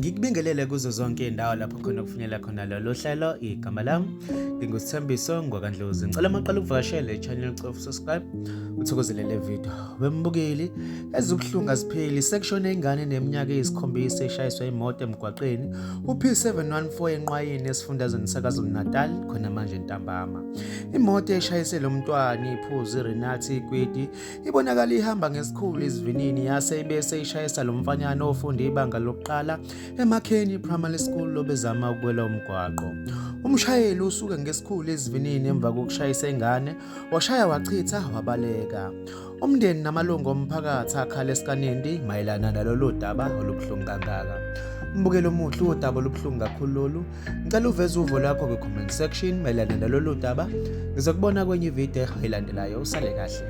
Ngikubingelele kuzo zonke indawo lapho khona kufinyelela khona lolu hlelo. Igama lami ngingusithembiso ngokandlozi. Ngicela maqala ukuvakashela i-channel cofa subscribe uthokozele le video. Wembukeli ezibuhlungu azipheli SeKushone ingane neminyaka eyisikhombisa ishayiswa imoto emgwaqeni uP714 enqwayeni esifundazweni saKwaZulu-Natal khona manje ntambama. Imoto eshayisele umntwana iphuzu iRenati Ikwiti ibonakala ihamba ngesikhulu isivinini yase ibese ishayisa lo mfanyana ofunda ibanga lokuqala eMakheni Primary School lobezama ukuwela umgwaqo. Umshayeli usuke ngesikhulu isivinini emva kokushayisa ingane washaya wachitha wabaleka. Umndeni namalungu omphakathi akhala esikanindi mayelana nalolu daba olubuhlungu kangaka. Mbukelo omuhle udaba olubuhlungu kakhulu lolu. Ngicela uveze uvo lwakho kwi-comment section mayelana nalolu daba. Ngizokubona kwenye ivideo elandelayo. Usale kahle.